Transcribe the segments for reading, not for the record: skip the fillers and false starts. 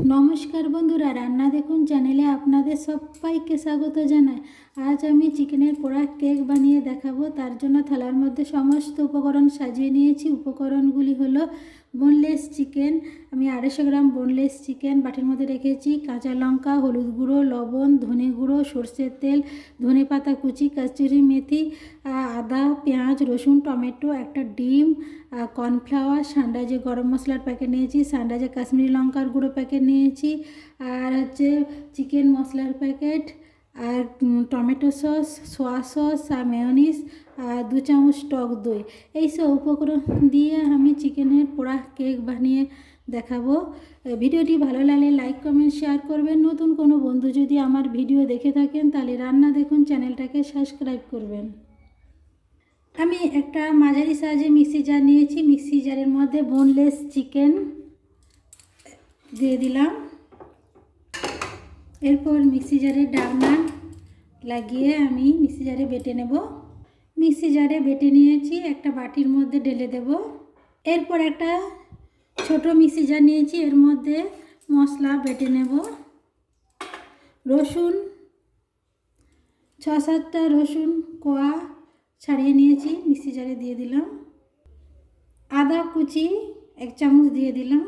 নমস্কার বন্ধুরা, রান্না দেখুন চ্যানেলে আপনাদের সবাইকে স্বাগত জানাই। আজ আমি চিকেনের পোড়া কেক বানিয়ে দেখাবো। তার জন্য থালার মধ্যে সমস্ত উপকরণ সাজিয়ে নিয়েছি। উপকরণগুলি হলো বোনলেস চিকেন, আমি 250 গ্রাম বোনলেস চিকেন বাটির মধ্যে রেখেছি, কাঁচা লঙ্কা, হলুদ গুঁড়ো, লবণ, ধনে গুঁড়ো, সর্ষের তেল, ধনে পাতা কুচি, কসুরি মেথি, আদা, পেঁয়াজ, রসুন, টমেটো, একটা ডিম, কর্নফ্লাওয়ার, সানরাইজে গরম মশলার প্যাকেট নিয়েছি, সানরাইজে কাশ্মীরি লঙ্কার গুঁড়ো প্যাকেট নিয়েছি, আর হচ্ছে চিকেন মশলার প্যাকেট, আর টমেটো সস, সোয়া সস, আর মেয়োনিজ, আর 2 চামচ টক দই। এইসব উপকরণ দিয়ে আমি চিকেনের পোড়া কেক বানিয়ে দেখাবো। ভিডিওটি ভালো লাগলে লাইক কমেন্ট শেয়ার করবেন। নতুন কোনো বন্ধু যদি আমার ভিডিও দেখে থাকেন তাহলে রান্না দেখুন চ্যানেলটাকে সাবস্ক্রাইব করবেন। আমি একটা মাঝারি সাইজে মিক্সি জার নিয়েছি। মিক্সি জারের মধ্যে বোনলেস চিকেন দিয়ে দিলাম। এরপর মিক্সি জারে ঢাকনা লাগিয়ে আমি মিক্সি জারে বেটে নেব। মিক্সি জারে বেটে নিয়েছি, একটা বাটির মধ্যে ঢেলে দেব। এরপর একটা ছোট মিক্সি জার নিয়েছি, এর মধ্যে মশলা বেটে নেব। রসুন 6-7টা রসুন কোয়া ছাড়িয়ে নিয়েছি, মিক্সি জারে দিয়ে দিলাম। আদা কুচি 1 চামচ দিয়ে দিলাম।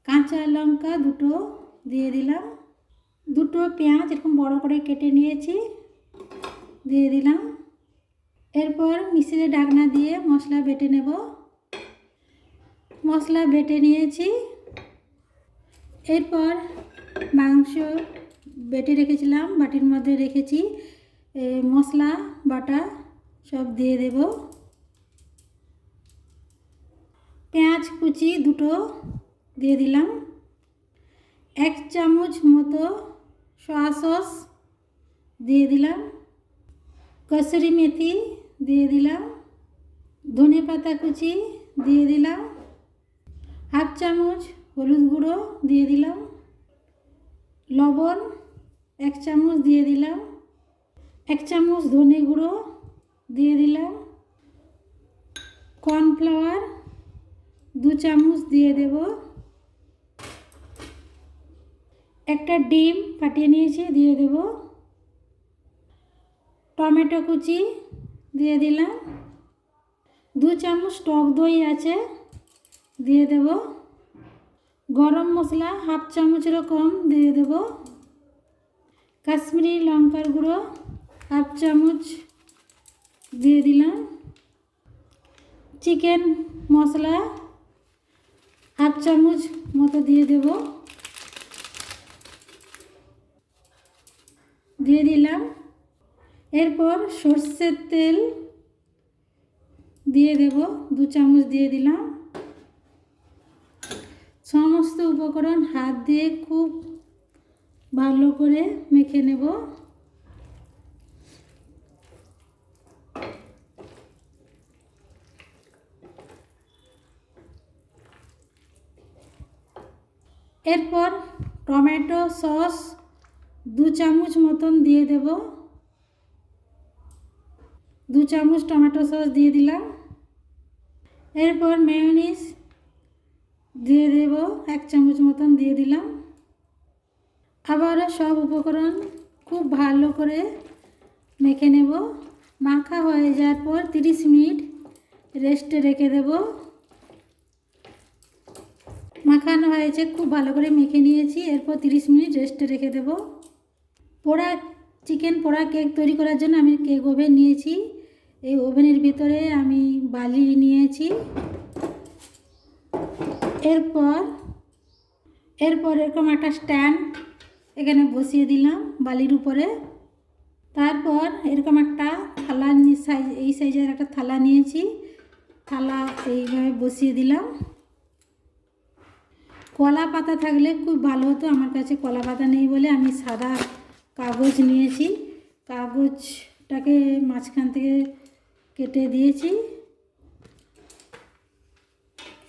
কাঁচা লঙ্কা 2টো দিয়ে দিলাম। 2টো পেঁয়াজ এরকম বড় করে কেটে নিয়েছি, দিয়ে দিলাম। এরপর মিক্সিতে ঢাকনা দিয়ে মশলা বেটে নেব। মশলা বেটে নিয়েছি। এরপর মাংস বেটে রেখেছিলাম, বাটির মধ্যে রেখেছি, মশলা বাটা সব দিয়ে দেব। পেঁয়াজ কুচি 2টো দিয়ে দিলাম। 1 চামচ মতো সোয়া সস দিয়ে দিলাম। কসুরি মেথি দিয়ে দিলাম। ধনে পাতা কুচি দিয়ে দিলাম। 1/2 চামচ হলুদ গুঁড়ো দিয়ে দিলাম। লবণ 1 চামচ দিয়ে দিলাম। 1 চামচ ধনে গুঁড়ো দিয়ে দিলাম। কর্নফ্লাওয়ার 2 চামচ দিয়ে দেব। একটা ডিম ফাটিয়ে নিয়েছি, দিয়ে দেব। টমেটো কুচি দিয়ে দিলাম। 2 চামচ টক দই আছে, দিয়ে দেব। গরম মশলা 1/2 চামচেরও কম দিয়ে দেব। কাশ্মীরি লঙ্কার গুঁড়ো 1/2 চামচ দিয়ে দিলাম। চিকেন মশলা 1/2 চামচ মতো দিয়ে দেব, দিয়ে দিলাম। এরপর সর্ষের তেল দিয়ে দেব, 2 চামচ দিয়ে দিলাম। সমস্ত উপকরণ হাত দিয়ে খুব ভালো করে মেখে নেব। এরপর টমেটো সস 2 চামচ মতন দিয়ে দেব। 2 চামচ টমেটো সস দিয়ে দিলাম। এরপর মেয়োনিজ দিয়ে দেব, 1 চামচ মতন দিয়ে দিলাম। আবারও সব উপকরণ খুব ভালো করে মেখে নেব। মাখা হয়ে যাওয়ার পর 30 মিনিট রেস্টে রেখে দেব। মাখানো হয়েছে, খুব ভালো করে মেখে নিয়েছি। এরপর 30 মিনিট রেস্টে রেখে দেব। চিকেন পোড়া কেক তৈরি করার জন্য আমি কেক ওভেন নিয়েছি। এই ওভেনের ভিতরে আমি বালি নিয়েছি। এরপর এরকম একটা স্ট্যান্ড এখানে বসিয়ে দিলাম বালির উপরে। তারপর এরকম একটা থালা এই সাইজের একটা থালা নিয়েছি, থালা এইভাবে বসিয়ে দিলাম। কলা পাতা থাকলে খুব ভালো হতো, আমার কাছে কলা পাতা নেই বলে আমি সাদা কাগজ নিয়েছি। কাগজটাকে মাঝখান থেকে কেটে দিয়েছি।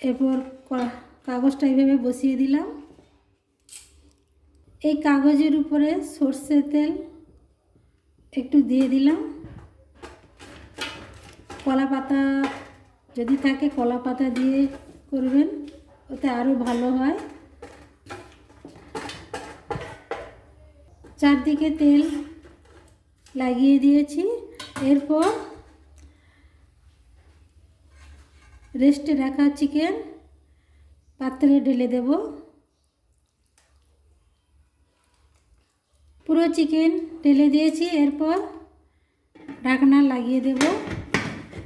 এরপর কাগজটা এইভাবে বসিয়ে দিলাম। এই কাগজের উপরে সর্ষের তেল একটু দিয়ে দিলাম। কলা পাতা যদি থাকে কলা পাতা দিয়ে করবেন, ওতে আরও ভালো হয়। চারদিকে তেল লাগিয়ে দিয়েছি। এরপর রেস্টে রাখা চিকেন পাত্রে ঢেলে দেব। পুরো চিকেন ঢেলে দিয়েছি। এরপর ঢাকনা লাগিয়ে দেব।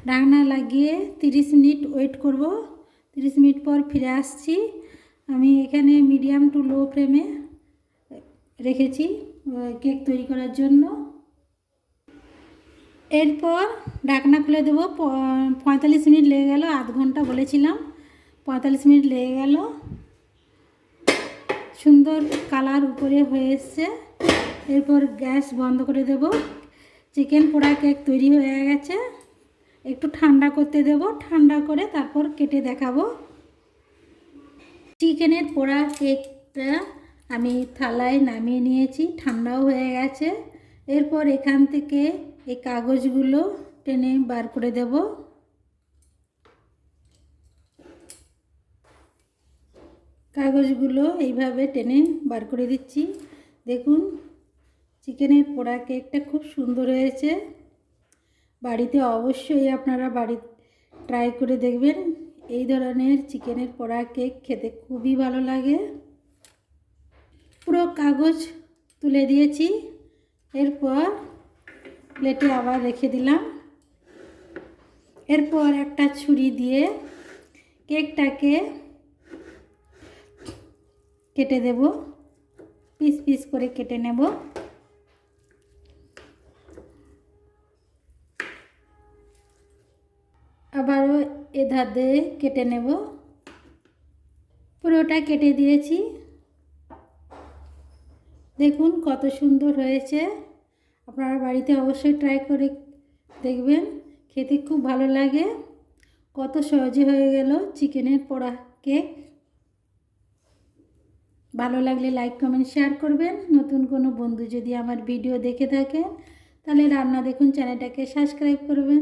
ঢাকনা লাগিয়ে 30 মিনিট ওয়েট করব। 30 মিনিট পর ফিরে আসছি। আমি এখানে মিডিয়াম টু লো ফ্লেমে রেখেছি কেক তৈরি করার জন্য। এরপর ঢাকনা খুলে দেবো। 45 মিনিট লেগে গেল, আধ ঘন্টা বলেছিলাম, 45 মিনিট লেগে গেল। সুন্দর কালার উপরে হয়ে এসছে। এরপর গ্যাস বন্ধ করে দেব। চিকেন পোড়া কেক তৈরি হয়ে গেছে। একটু ঠান্ডা করতে দেব, ঠান্ডা করে তারপর কেটে দেখাবো। চিকেনের পোড়া কেকটা আমি থালায় নামিয়ে নিয়েছি, ঠান্ডাও হয়ে গেছে। এরপর এখান থেকে এই কাগজগুলো টেনে বার করে দেব। কাগজগুলো এইভাবে টেনে বার করে দিচ্ছি। দেখুন চিকেনের পোড়া কেকটা খুব সুন্দর হয়েছে। বাড়িতে অবশ্যই আপনারা ট্রাই করে দেখবেন। এই ধরনের চিকেনের পোড়া কেক খেতে খুবই ভালো লাগে। পুরো কাগজ তুলে দিয়েছি। এরপর প্লেটে আবার রেখে দিলাম। এরপর একটা ছুরি দিয়ে কেকটাকে কেটে দেব। পিস পিস করে কেটে নেব। আবারও এধার দিয়ে কেটে নেব। পুরোটা কেটে দিয়েছি। দেখুন কত সুন্দর হয়েছে। আপনারা বাড়িতে অবশ্যই ট্রাই করে দেখবেন, খেতে খুব ভালো লাগে। কত সহজে হয়ে গেল চিকেনের পোড়া কেক। ভালো লাগলে লাইক কমেন্ট শেয়ার করবেন। নতুন কোনো বন্ধু যদি আমার ভিডিও দেখে থাকেন তাহলে রান্না দেখুন চ্যানেলটাকে সাবস্ক্রাইব করবেন।